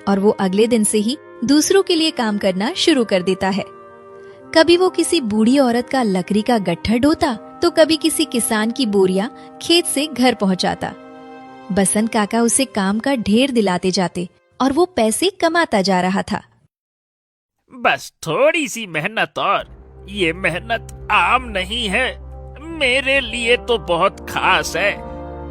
और वो अगले दिन से ही दूसरों के लिए काम करना शुरू कर देता है। कभी वो किसी बूढ़ी औरत का लकड़ी का गट्ठर ढोता, तो कभी किसी किसान की बोरियां खेत से घर पहुंचाता। बसंत काका उसे काम का ढेर दिलाते जाते और वो पैसे कमाता जा रहा था। बस थोड़ी सी मेहनत और ये मेहनत आम नहीं है, मेरे लिए तो बहुत खास है।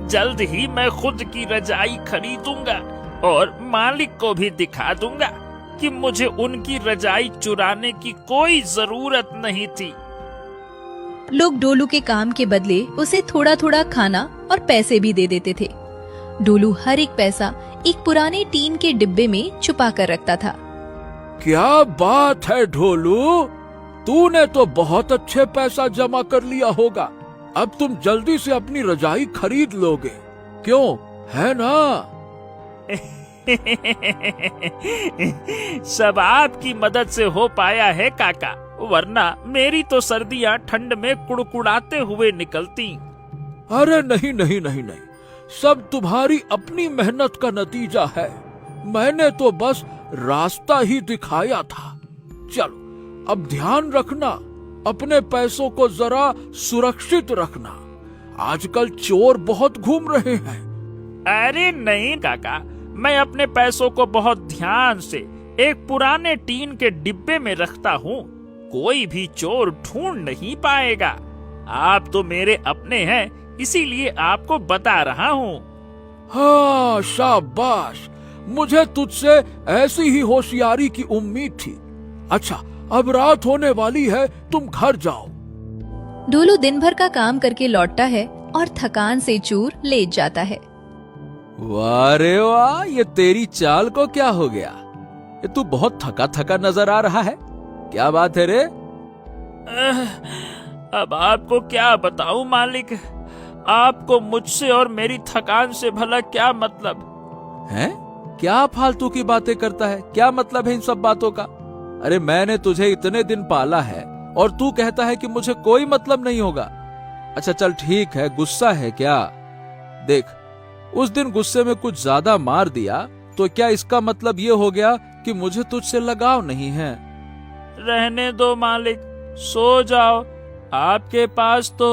जल्द ही मैं खुद की रजाई खरीदूंगा और मालिक को भी दिखा दूंगा कि मुझे उनकी रजाई चुराने की कोई जरूरत नहीं थी। लोग डोलू के काम के बदले उसे थोड़ा थोड़ा खाना और पैसे भी दे देते थे। डोलू हर एक पैसा एक पुराने टीन के डिब्बे में छुपा कर रखता था। क्या बात है ढोलू, तूने तो बहुत अच्छे पैसा जमा कर लिया होगा। अब तुम जल्दी से अपनी रजाई खरीद लोगे, क्यों, है ना? सब आपकी मदद से हो पाया है काका, वरना मेरी तो सर्दियां ठंड में कुड़कुड़ाते हुए निकलती। अरे नहीं नहीं नहीं नहीं, सब तुम्हारी अपनी मेहनत का नतीजा है। मैंने तो बस रास्ता ही दिखाया था। चलो अब ध्यान रखना, अपने पैसों को जरा सुरक्षित रखना। आजकल चोर बहुत घूम रहे हैं। अरे नहीं काका, मैं अपने पैसों को बहुत ध्यान से एक पुराने टीन के डिब्बे में रखता हूँ। कोई भी चोर ढूंढ नहीं पाएगा। आप तो मेरे अपने हैं, इसीलिए आपको बता रहा हूँ। हाँ शाबाश, मुझे तुझसे ऐसी ही होशियारी की उम्मीद थी। अच्छा अब रात होने वाली है, तुम घर जाओ। डोलू दिन भर का काम करके लौटता है और थकान से चूर लेट जाता है। वाह रे वाह, ये तेरी चाल को क्या हो गया? ये तू बहुत थका थका नजर आ रहा है, क्या बात है रे? अब आपको क्या बताऊं मालिक, आपको मुझसे और मेरी थकान से भला क्या मतलब हैं? क्या फालतू की बातें करता है? क्या मतलब है इन सब बातों का? अरे मैंने तुझे इतने दिन पाला है और तू कहता है कि मुझे कोई मतलब नहीं होगा। अच्छा चल ठीक है, गुस्सा है क्या? देख, उस दिन गुस्से में कुछ ज्यादा मार दिया तो क्या इसका मतलब ये हो गया कि मुझे तुझसे लगाव नहीं है? रहने दो मालिक, सो जाओ। आपके पास तो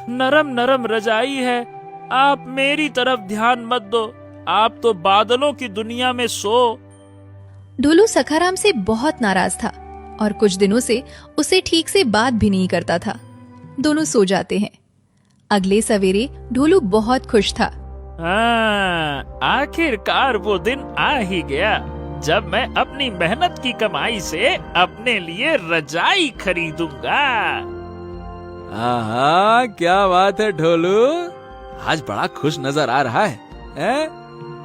नरम नरम रजाई है, आप मेरी तरफ ध्यान मत दो। आप तो बादलों की दुनिया में सो। डोलू सखाराम से बहुत नाराज था और कुछ दिनों से उसे ठीक से बात भी नहीं करता था। दोनों सो जाते हैं। अगले सवेरे डोलू बहुत खुश था। हाँ, आखिरकार वो दिन आ ही गया जब मैं अपनी मेहनत की कमाई से अपने लिए रजाई खरीदूंगा। हाँ, क्या बात है ढोलू, आज बड़ा खुश नजर आ रहा है, हैं?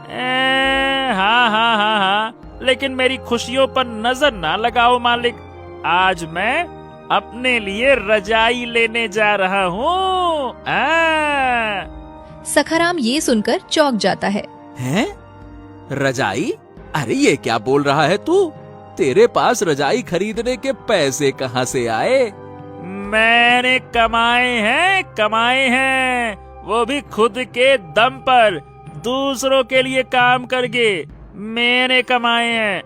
हाँ हाँ हाँ हाँ, लेकिन मेरी खुशियों पर नजर ना लगाओ मालिक। आज मैं अपने लिए रजाई लेने जा रहा हूँ। सखाराम ये सुनकर चौंक जाता है। हैं? रजाई? अरे ये क्या बोल रहा है तू? तेरे पास रजाई खरीदने के पैसे कहाँ से आए? मैंने कमाए हैं, वो भी खुद के दम पर, दूसरों के लिए काम करके मैंने कमाए हैं।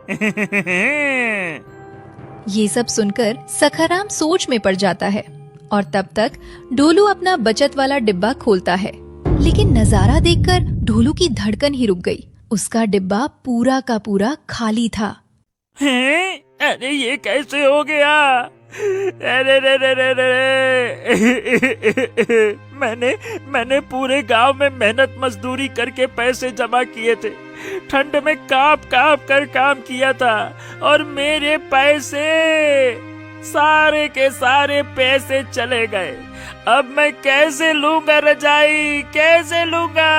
ये सब सुनकर सखाराम सोच में पड़ जाता है और तब तक ढोलू अपना बचत वाला डिब्बा खोलता है। लेकिन नजारा देखकर ढोलू की धड़कन ही रुक गई। उसका डिब्बा पूरा का पूरा खाली था। हैं? अरे ये कैसे हो गया? अरे रे रे रे रे। मैंने पूरे गांव में मेहनत मजदूरी करके पैसे जमा किए थे, ठंड में कांप कांप कर काम किया था, और मेरे पैसे, सारे के सारे पैसे चले गए। अब मैं कैसे लूंगा रजाई, कैसे लूंगा?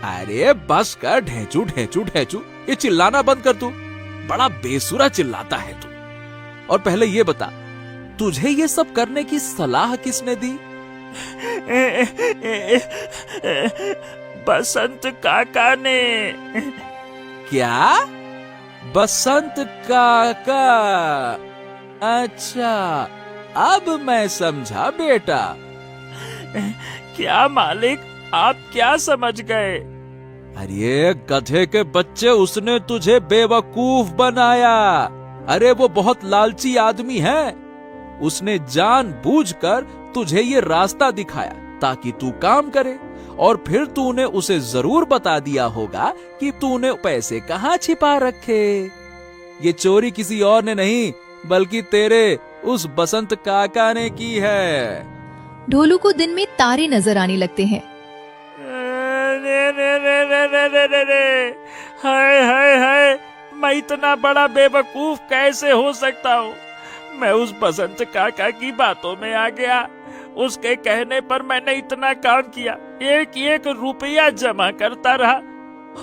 अरे बस कर ढेंचू ढेंचू ढेंचू, ये चिल्लाना बंद कर तू। बड़ा बेसुरा चिल्लाता है तू। और पहले ये बता, तुझे ये सब करने की सलाह किसने दी? बसंत काका ने। क्या? बसंत काका? अच्छा, अब मैं समझा बेटा। क्या मालिक, आप क्या समझ गए? अरे गधे के बच्चे, उसने तुझे बेवकूफ बनाया। अरे वो बहुत लालची आदमी है। उसने जानबूझकर तुझे ये रास्ता दिखाया ताकि तू काम करे, और फिर तूने उसे जरूर बता दिया होगा कि तूने पैसे कहाँ छिपा रखे। ये चोरी किसी और ने नहीं बल्कि तेरे उस बसंत काका ने की है। ढोलू को दिन में तारे नजर आने लगते हैं। रे हाय हाय हाय, मैं इतना बड़ा बेवकूफ कैसे हो सकता हूँ? मैं उस बसंत काका की बातों में आ गया। उसके कहने पर मैंने इतना काम किया, एक एक रुपया जमा करता रहा,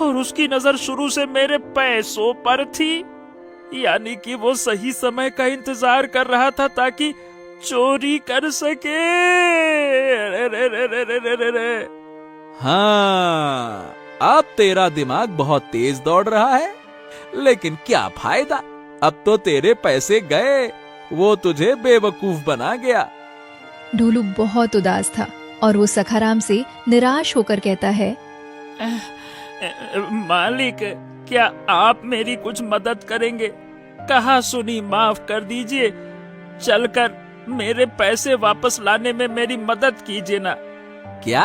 और उसकी नजर शुरू से मेरे पैसों पर थी। यानी कि वो सही समय का इंतजार कर रहा था ताकि चोरी कर सके। रे। हाँ, अब तेरा दिमाग बहुत तेज दौड़ रहा है, लेकिन क्या फायदा, अब तो तेरे पैसे गए, वो तुझे बेवकूफ बना गया। ढोलू बहुत उदास था और वो सखाराम से निराश होकर कहता है, मालिक, क्या आप मेरी कुछ मदद करेंगे? कहा सुनी माफ कर दीजिए, चलकर मेरे पैसे वापस लाने में मेरी मदद कीजिए ना। क्या?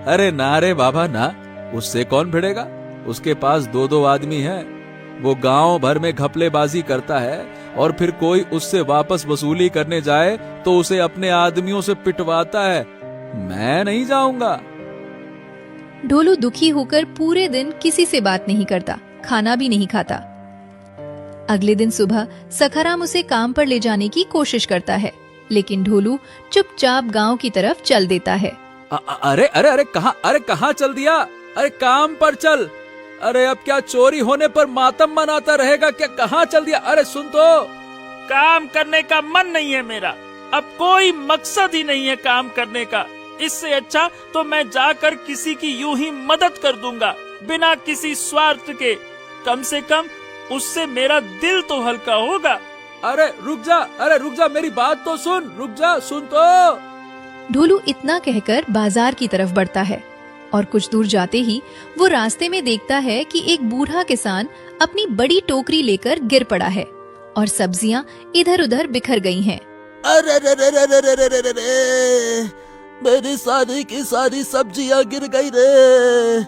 अरे ना रे बाबा ना, उससे कौन भिड़ेगा? उसके पास 2-2 आदमी हैं। वो गांव भर में घपलेबाजी करता है, और फिर कोई उससे वापस वसूली करने जाए तो उसे अपने आदमियों से पिटवाता है। मैं नहीं जाऊंगा। ढोलू दुखी होकर पूरे दिन किसी से बात नहीं करता, खाना भी नहीं खाता। अगले दिन सुबह सखाराम उसे काम पर ले जाने की कोशिश करता है, लेकिन ढोलू चुपचाप गांव की तरफ चल देता है। अरे अरे अरे कहाँ चल दिया? अरे काम पर चल। अरे अब क्या चोरी होने पर मातम मनाता रहेगा क्या? कहाँ चल दिया? अरे सुन तो। काम करने का मन नहीं है मेरा, अब कोई मकसद ही नहीं है काम करने का। इससे अच्छा तो मैं जाकर किसी की यूं ही मदद कर दूंगा, बिना किसी स्वार्थ के। कम से कम उससे मेरा दिल तो हल्का होगा। अरे रुक जा, मेरी बात तो सुन, रुक जा, सुन तो। ढोलू इतना कहकर बाजार की तरफ बढ़ता है, और कुछ दूर जाते ही वो रास्ते में देखता है कि एक बूढ़ा किसान अपनी बड़ी टोकरी लेकर गिर पड़ा है और सब्जियां इधर उधर बिखर गई हैं। अरे रे रे रे रे रे रे रे रे, मेरी सारी की सारी सब्जियां गिर गई रे।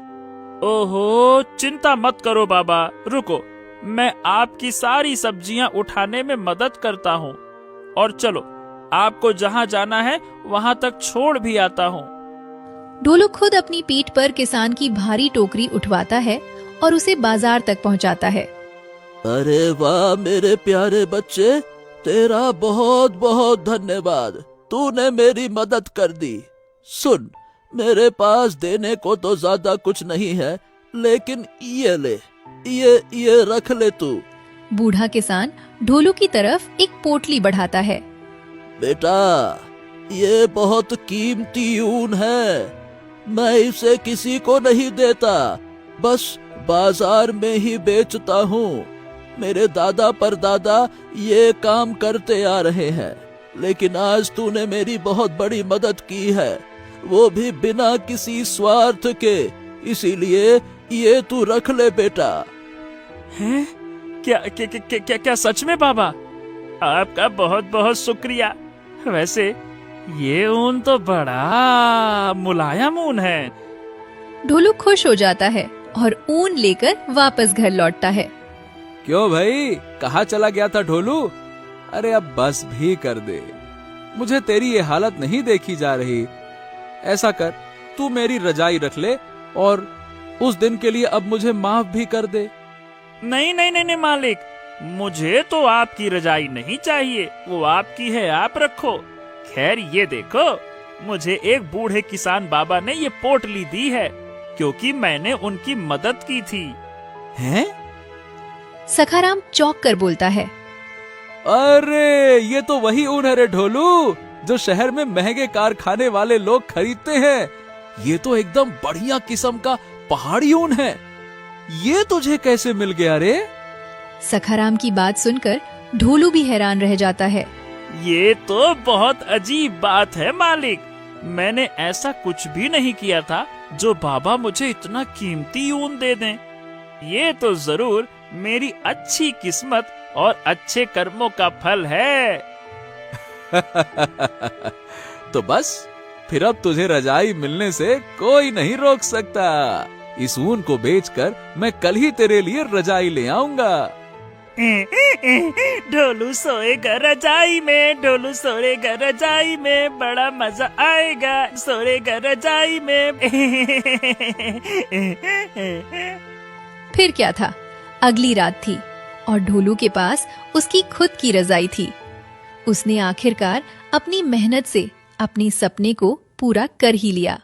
ओहो, चिंता मत करो बाबा, रुको, मैं आपकी सारी सब्जियां उठाने में मदद करता हूँ, और चलो आपको जहाँ जाना है वहाँ तक छोड़ भी आता हूँ। ढोलू खुद अपनी पीठ पर किसान की भारी टोकरी उठवाता है और उसे बाजार तक पहुँचाता है। अरे वाह मेरे प्यारे बच्चे, तेरा बहुत बहुत धन्यवाद, तूने मेरी मदद कर दी। सुन, मेरे पास देने को तो ज्यादा कुछ नहीं है, लेकिन ये ले, ये रख ले तू। बूढ़ा किसान ढोलू की तरफ एक पोटली बढ़ाता है। बेटा, ये बहुत कीमती ऊन है, मैं इसे किसी को नहीं देता, बस बाजार में ही बेचता हूँ। मेरे दादा परदादा ये काम करते आ रहे हैं, लेकिन आज तूने मेरी बहुत बड़ी मदद की है, वो भी बिना किसी स्वार्थ के, इसीलिए ये तू रख ले बेटा। हैं? क्या सच में बाबा? आपका बहुत बहुत शुक्रिया। वैसे ये ऊन तो बड़ा मुलायम ऊन है। ढोलू खुश हो जाता है और ऊन लेकर वापस घर लौटता है। क्यों भाई, कहाँ चला गया था ढोलू? अरे अब बस भी कर दे, मुझे तेरी ये हालत नहीं देखी जा रही। ऐसा कर, तू मेरी रजाई रख ले और उस दिन के लिए अब मुझे माफ भी कर दे। नहीं नहीं नहीं नहीं मालिक, मुझे तो आपकी रजाई नहीं चाहिए, वो आपकी है, आप रखो। खैर ये देखो, मुझे एक बूढ़े किसान बाबा ने ये पोटली दी है, क्योंकि मैंने उनकी मदद की थी। हैं? सखाराम चौंक कर बोलता है। अरे ये तो वही ऊन है रे ढोलू, जो शहर में महंगे कारखाने वाले लोग खरीदते हैं। ये तो एकदम बढ़िया किस्म का पहाड़ी ऊन है। ये तुझे कैसे मिल गया रे? सखाराम की बात सुनकर ढोलू भी हैरान रह जाता है। ये तो बहुत अजीब बात है मालिक। मैंने ऐसा कुछ भी नहीं किया था जो बाबा मुझे इतना कीमती ऊन दे दें। ये तो जरूर मेरी अच्छी किस्मत और अच्छे कर्मों का फल है। तो बस फिर अब तुझे रजाई मिलने से कोई नहीं रोक सकता। इस ऊन को बेचकर मैं कल ही तेरे लिए रजाई ले आऊंगा। ढोलू सोएगा रजाई में, ढोलू सोएगा रजाई में, बड़ा मजा आएगा सोएगा रजाई में। फिर क्या था, अगली रात थी और ढोलू के पास उसकी खुद की रजाई थी। उसने आखिरकार अपनी मेहनत से अपने सपने को पूरा कर ही लिया।